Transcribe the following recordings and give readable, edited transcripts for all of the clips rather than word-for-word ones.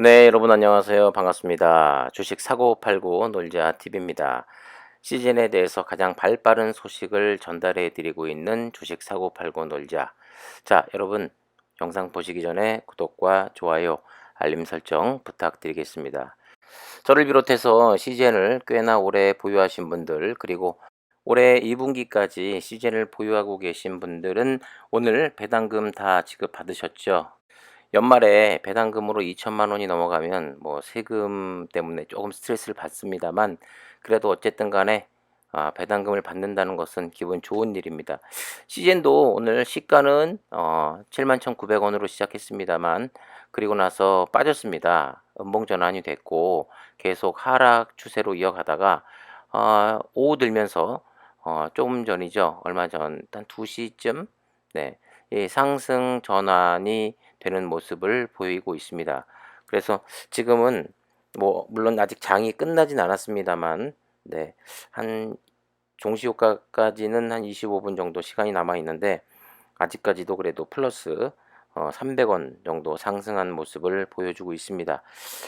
네, 여러분 안녕하세요. 반갑습니다. 주식 사고 팔고 놀자 TV입니다. 시즌에 대해서 가장 발빠른 소식을 전달해 드리고 있는 주식 사고 팔고 놀자. 자, 여러분 영상 보시기 전에 구독과 좋아요, 알림 설정 부탁드리겠습니다. 저를 비롯해서 시즌을 꽤나 오래 보유하신 분들, 그리고 올해 2분기까지 시즌을 보유하고 계신 분들은 오늘 배당금 다 지급받으셨죠? 연말에 배당금으로 2천만 원이 넘어가면 뭐 세금 때문에 조금 스트레스를 받습니다만, 그래도 어쨌든 간에 배당금을 받는다는 것은 기분 좋은 일입니다. 시젠도 오늘 시가는 71,900원으로 시작했습니다만, 그리고 나서 빠졌습니다. 음봉 전환이 됐고 계속 하락 추세로 이어가다가 오후 들면서 조금 전이죠. 얼마 전 한 2시쯤, 네, 이 상승 전환이 되는 모습을 보이고 있습니다. 그래서 지금은 뭐 물론 아직 장이 끝나진 않았습니다만, 네, 한 종시효과까지는 한 25분 정도 시간이 남아 있는데, 아직까지도 그래도 플러스 300원 정도 상승한 모습을 보여주고 있습니다.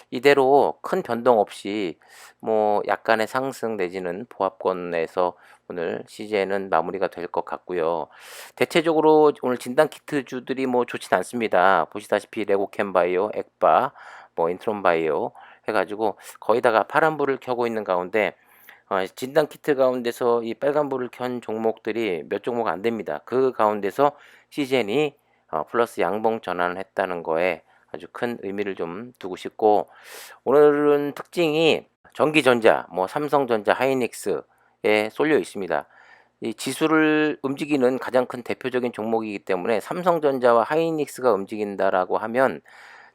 이대로 큰 변동 없이 뭐 약간의 상승 내지는 보합권에서 오늘 시제는 마무리가 될 것 같고요. 대체적으로 오늘 진단 키트 주들이 뭐 좋진 않습니다. 보시다시피 레고캠바이오, 액바, 뭐 인트론바이오 해가지고 거의 다가 파란불을 켜고 있는 가운데, 진단 키트 가운데서 이 빨간불을 켠 종목들이 몇 종목 안 됩니다. 그 가운데서 시젠이 플러스 양봉 전환을 했다는 거에 아주 큰 의미를 좀 두고 싶고, 오늘은 특징이 전기전자, 뭐 삼성전자, 하이닉스에 쏠려 있습니다. 이 지수를 움직이는 가장 큰 대표적인 종목이기 때문에 삼성전자와 하이닉스가 움직인다라고 하면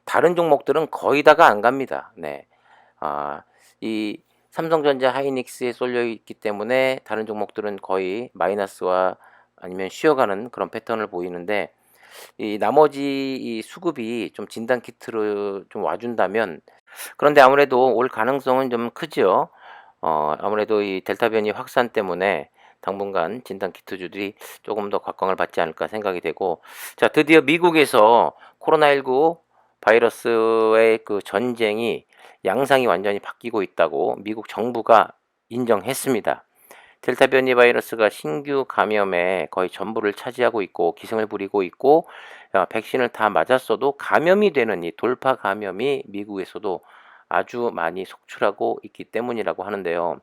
다른 종목들은 거의 다가 안 갑니다. 네. 이 삼성전자, 하이닉스에 쏠려 있기 때문에 다른 종목들은 거의 마이너스와 아니면 쉬어가는 그런 패턴을 보이는데, 이 나머지 이 수급이 좀 진단 키트로 좀 와준다면, 그런데 아무래도 올 가능성은 좀 크죠. 아무래도 이 델타 변이 확산 때문에 당분간 진단 키트주들이 조금 더 각광을 받지 않을까 생각이 되고, 자, 드디어 미국에서 코로나19 바이러스의 그 전쟁이 양상이 완전히 바뀌고 있다고 미국 정부가 인정했습니다. 델타 변이 바이러스가 신규 감염의 거의 전부를 차지하고 있고 기승을 부리고 있고, 백신을 다 맞았어도 감염이 되는 이 돌파 감염이 미국에서도 아주 많이 속출하고 있기 때문이라고 하는데요.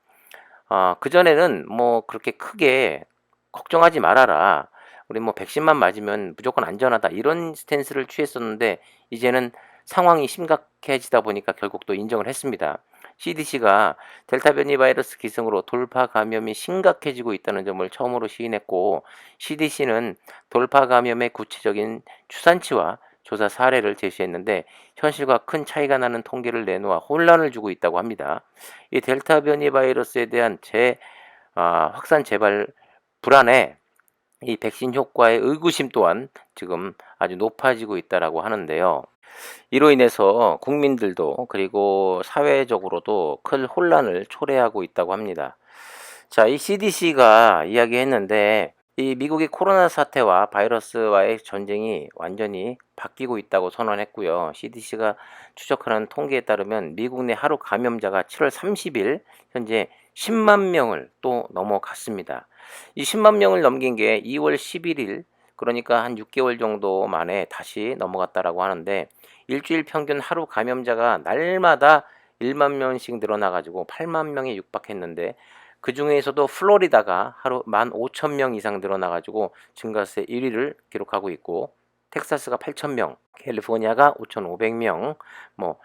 그전에는 뭐 그렇게 크게 걱정하지 말아라, 우리 뭐 백신만 맞으면 무조건 안전하다, 이런 스탠스를 취했었는데, 이제는 상황이 심각해지다 보니까 결국 또 인정을 했습니다. CDC가 델타 변이 바이러스 기승으로 돌파 감염이 심각해지고 있다는 점을 처음으로 시인했고, CDC는 돌파 감염의 구체적인 추산치와 조사 사례를 제시했는데, 현실과 큰 차이가 나는 통계를 내놓아 혼란을 주고 있다고 합니다. 이 델타 변이 바이러스에 대한 확산 재발 불안에 이 백신 효과의 의구심 또한 지금 아주 높아지고 있다라고 하는데요. 이로 인해서 국민들도 그리고 사회적으로도 큰 혼란을 초래하고 있다고 합니다. 자, 이 CDC가 이야기했는데, 이 미국의 코로나 사태와 바이러스와의 전쟁이 완전히 바뀌고 있다고 선언했고요. CDC가 추적하는 통계에 따르면 미국 내 하루 감염자가 7월 30일 현재 10만 명을 또 넘어갔습니다. 이 10만 명을 넘긴 게 2월 11일, 그러니까 한 6개월 정도 만에 다시 넘어갔다라고 하는데, 일주일 평균 하루 감염자가 날마다 1만 명씩 늘어나가지고 8만 명에 육박했는데, 그 중에서도 플로리다가 하루 15,000명 이상 늘어나가지고 증가세 1위를 기록하고 있고, 텍사스가 8,000명, 캘리포니아가 5,500명, 뭐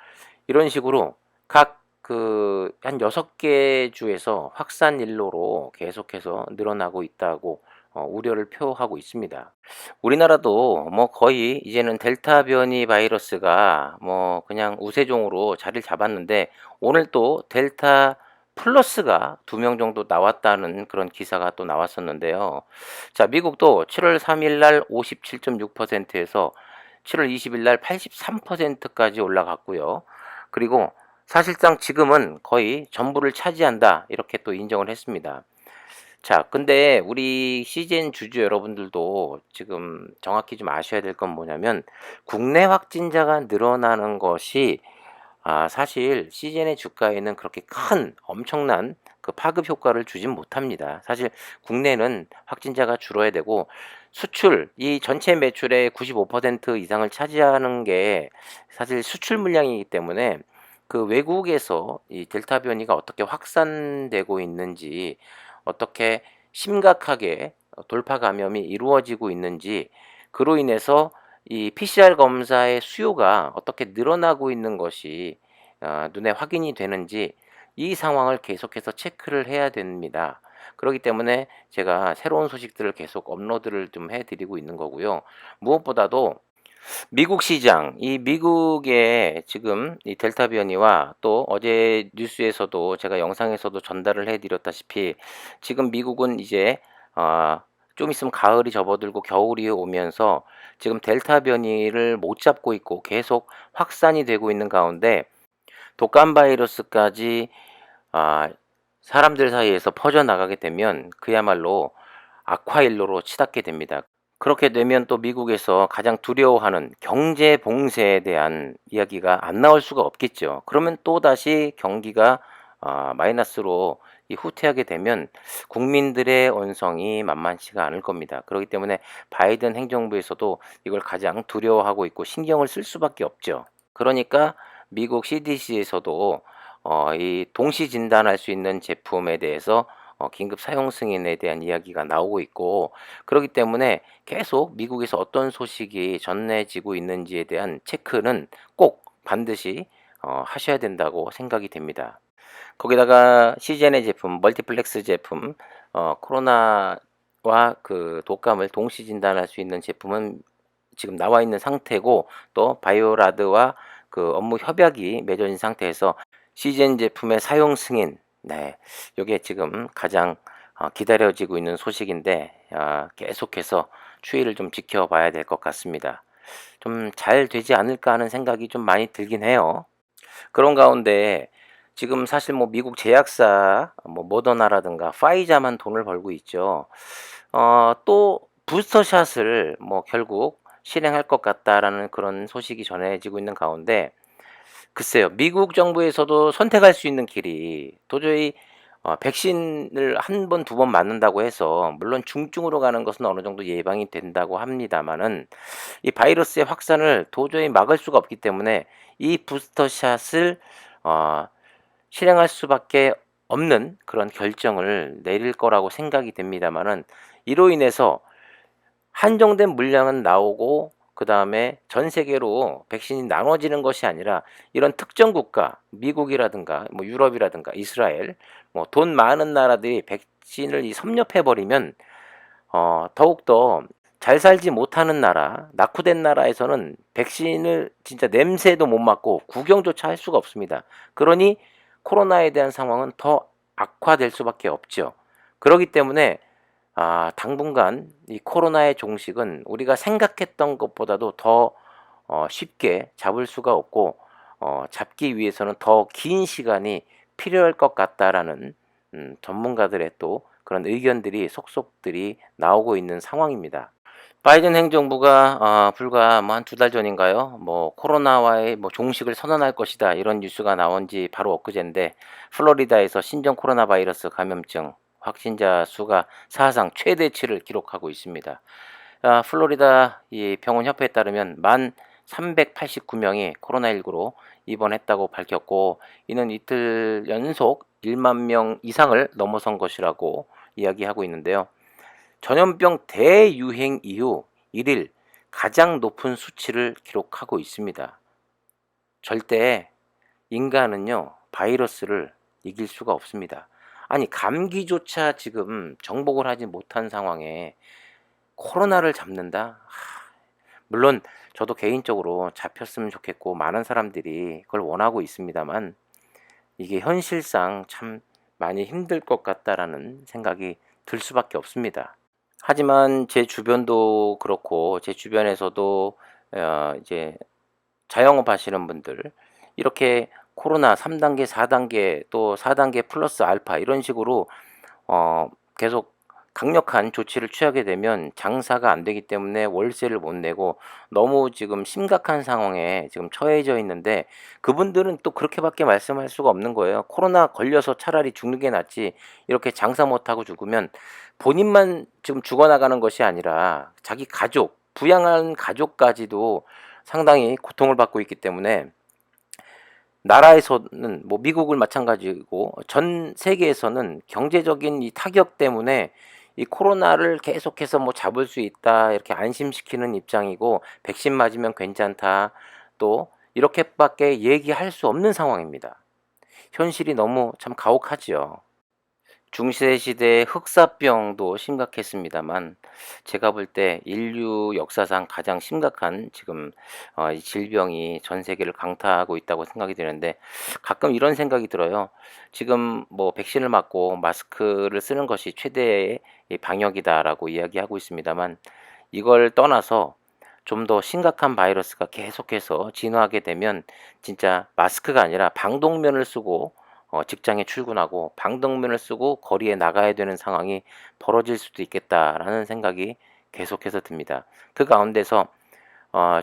이런 식으로 각 그 한 6개 주에서 확산 일로로 계속해서 늘어나고 있다고 우려를 표하고 있습니다. 우리나라도 뭐 거의 이제는 델타 변이 바이러스가 뭐 그냥 우세종으로 자리를 잡았는데, 오늘 또 델타 플러스가 2명 정도 나왔다는 그런 기사가 또 나왔었는데요. 자, 미국도 7월 3일 날 57.6%에서 7월 20일 날 83%까지 올라갔고요. 그리고 사실상 지금은 거의 전부를 차지한다, 이렇게 또 인정을 했습니다. 자, 근데 우리 시즌 주주 여러분들도 지금 정확히 좀 아셔야 될 건 뭐냐면, 국내 확진자가 늘어나는 것이 사실 시즌의 주가에는 그렇게 큰 엄청난 그 파급 효과를 주진 못합니다. 사실 국내는 확진자가 줄어야 되고 수출, 이 전체 매출의 95% 이상을 차지하는 게 사실 수출 물량이기 때문에 그 외국에서 이 델타 변이가 어떻게 확산되고 있는지, 어떻게 심각하게 돌파 감염이 이루어지고 있는지, 그로 인해서 이 PCR 검사의 수요가 어떻게 늘어나고 있는 것이 눈에 확인이 되는지, 이 상황을 계속해서 체크를 해야 됩니다. 그렇기 때문에 제가 새로운 소식들을 계속 업로드를 좀 해 드리고 있는 거고요. 무엇보다도 미국 시장, 이 미국의 지금 이 델타 변이와 또 어제 뉴스에서도 제가 영상에서도 전달을 해 드렸다시피 지금 미국은 이제 아 좀 있으면 가을이 접어들고 겨울이 오면서 지금 델타 변이를 못 잡고 있고 계속 확산이 되고 있는 가운데 독감 바이러스까지 아 사람들 사이에서 퍼져나가게 되면 그야말로 악화일로로 치닫게 됩니다. 그렇게 되면 또 미국에서 가장 두려워하는 경제 봉쇄에 대한 이야기가 안 나올 수가 없겠죠. 그러면 또다시 경기가 마이너스로 이 후퇴하게 되면 국민들의 언성이 만만치가 않을 겁니다. 그렇기 때문에 바이든 행정부에서도 이걸 가장 두려워하고 있고 신경을 쓸 수밖에 없죠. 그러니까 미국 CDC에서도 이 동시 진단할 수 있는 제품에 대해서 긴급 사용 승인에 대한 이야기가 나오고 있고, 그렇기 때문에 계속 미국에서 어떤 소식이 전해지고 있는지에 대한 체크는 꼭 반드시 하셔야 된다고 생각이 됩니다. 거기다가 시젠의 제품, 멀티플렉스 제품, 코로나와 그 독감을 동시 진단할 수 있는 제품은 지금 나와 있는 상태고, 또 바이오라드와 그 업무 협약이 맺어진 상태에서 시젠 제품의 사용 승인, 네, 요게 지금 가장 기다려지고 있는 소식인데 계속해서 추이를 좀 지켜봐야 될 것 같습니다. 좀 잘 되지 않을까 하는 생각이 좀 많이 들긴 해요. 그런 가운데 지금 사실 뭐 미국 제약사 뭐 모더나라든가 파이자만 돈을 벌고 있죠. 또 부스터샷을 뭐 결국 실행할 것 같다라는 그런 소식이 전해지고 있는 가운데 글쎄요. 미국 정부에서도 선택할 수 있는 길이 도저히 백신을 한 번, 두 번 맞는다고 해서 물론 중증으로 가는 것은 어느 정도 예방이 된다고 합니다마는 이 바이러스의 확산을 도저히 막을 수가 없기 때문에 이 부스터샷을 어 실행할 수밖에 없는 그런 결정을 내릴 거라고 생각이 됩니다마는 이로 인해서 한정된 물량은 나오고 그다음에 전 세계로 백신이 나눠지는 것이 아니라 이런 특정 국가, 미국이라든가 뭐 유럽이라든가 이스라엘, 뭐 돈 많은 나라들이 백신을 섭렵해 버리면 더욱더 잘 살지 못하는 나라, 낙후된 나라에서는 백신을 진짜 냄새도 못 맡고 구경조차 할 수가 없습니다. 그러니 코로나에 대한 상황은 더 악화될 수밖에 없죠. 그러기 때문에 당분간 이 코로나의 종식은 우리가 생각했던 것보다도 더 쉽게 잡을 수가 없고 잡기 위해서는 더 긴 시간이 필요할 것 같다라는 전문가들의 또 그런 의견들이 속속들이 나오고 있는 상황입니다. 바이든 행정부가 불과 뭐 한 두 달 전인가요? 뭐 코로나와의 뭐 종식을 선언할 것이다 이런 뉴스가 나온 지 바로 엊그제인데 플로리다에서 신종 코로나 바이러스 감염증 확진자 수가 사상 최대치를 기록하고 있습니다. 플로리다 이 병원 협회에 따르면 1,389명이 코로나19로 입원했다고 밝혔고, 이는 이틀 연속 1만 명 이상을 넘어선 것이라고 이야기하고 있는데요. 전염병 대유행 이후 1일 가장 높은 수치를 기록하고 있습니다. 절대 인간은요, 바이러스를 이길 수가 없습니다. 아니, 감기조차 지금 정복을 하지 못한 상황에 코로나를 잡는다? 물론 저도 개인적으로 잡혔으면 좋겠고 많은 사람들이 그걸 원하고 있습니다만 이게 현실상 참 많이 힘들 것 같다라는 생각이 들 수밖에 없습니다. 하지만 제 주변도 그렇고 제 주변에서도 이제 자영업 하시는 분들 이렇게 코로나 3단계, 4단계 또 4단계 플러스 알파 이런 식으로 계속 강력한 조치를 취하게 되면 장사가 안 되기 때문에 월세를 못 내고 너무 지금 심각한 상황에 지금 처해져 있는데 그분들은 또 그렇게밖에 말씀할 수가 없는 거예요. 코로나 걸려서 차라리 죽는 게 낫지 이렇게 장사 못하고 죽으면 본인만 지금 죽어나가는 것이 아니라 자기 가족, 부양한 가족까지도 상당히 고통을 받고 있기 때문에 나라에서는 뭐 미국을 마찬가지고 전 세계에서는 경제적인 이 타격 때문에 이 코로나를 계속해서 뭐 잡을 수 있다 이렇게 안심시키는 입장이고 백신 맞으면 괜찮다 또 이렇게밖에 얘기할 수 없는 상황입니다. 현실이 너무 참 가혹하지요. 중세 시대의 흑사병도 심각했습니다만 제가 볼 때 인류 역사상 가장 심각한 지금 이 질병이 전 세계를 강타하고 있다고 생각이 드는데 가끔 이런 생각이 들어요. 지금 뭐 백신을 맞고 마스크를 쓰는 것이 최대의 이 방역이다라고 이야기하고 있습니다만 이걸 떠나서 좀 더 심각한 바이러스가 계속해서 진화하게 되면 진짜 마스크가 아니라 방독면을 쓰고 직장에 출근하고 방독면을 쓰고 거리에 나가야 되는 상황이 벌어질 수도 있겠다라는 생각이 계속해서 듭니다. 그 가운데서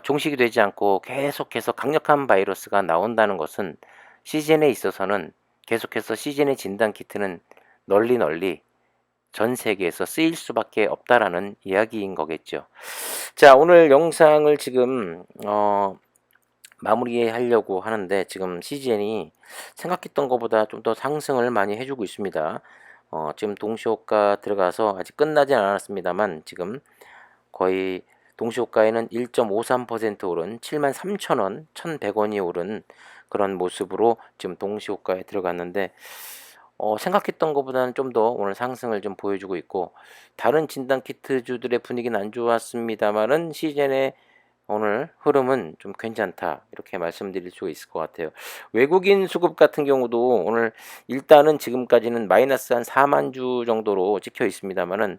종식이 되지 않고 계속해서 강력한 바이러스가 나온다는 것은 시즌에 있어서는 계속해서 시즌의 진단 키트는 널리 널리 전 세계에서 쓰일 수밖에 없다라는 이야기인 거겠죠. 자, 오늘 영상을 지금 마무리하려고 하는데 지금 CGN이 생각했던 것보다 좀 더 상승을 많이 해주고 있습니다. 지금 동시호가 들어가서 아직 끝나진 않았습니다만 지금 거의 동시호가에는 1.53% 오른 73,000원, 1,100원이 오른 그런 모습으로 지금 동시호가에 들어갔는데 생각했던 것보다는 좀 더 오늘 상승을 좀 보여주고 있고 다른 진단 키트주들의 분위기는 안 좋았습니다만은 시즌의 오늘 흐름은 좀 괜찮다 이렇게 말씀드릴 수 있을 것 같아요. 외국인 수급 같은 경우도 오늘 일단은 지금까지는 마이너스 한 4만 주 정도로 찍혀 있습니다만은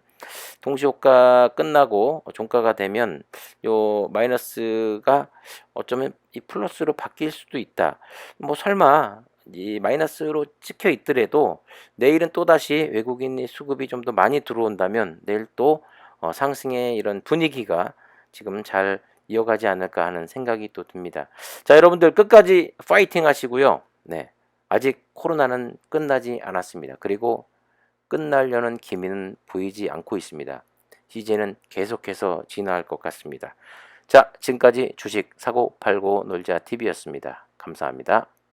동시호가 끝나고 종가가 되면 요 마이너스가 어쩌면 이 플러스로 바뀔 수도 있다. 뭐 설마 이 마이너스로 찍혀 있더라도 내일은 또다시 외국인의 수급이 좀 더 많이 들어온다면 내일 또 상승의 이런 분위기가 지금 잘 이어가지 않을까 하는 생각이 또 듭니다. 자, 여러분들 끝까지 파이팅 하시고요. 네. 아직 코로나는 끝나지 않았습니다. 그리고 끝나려는 기미는 보이지 않고 있습니다. 시제는 계속해서 진화할 것 같습니다. 자, 지금까지 주식 사고 팔고 놀자 TV였습니다. 감사합니다.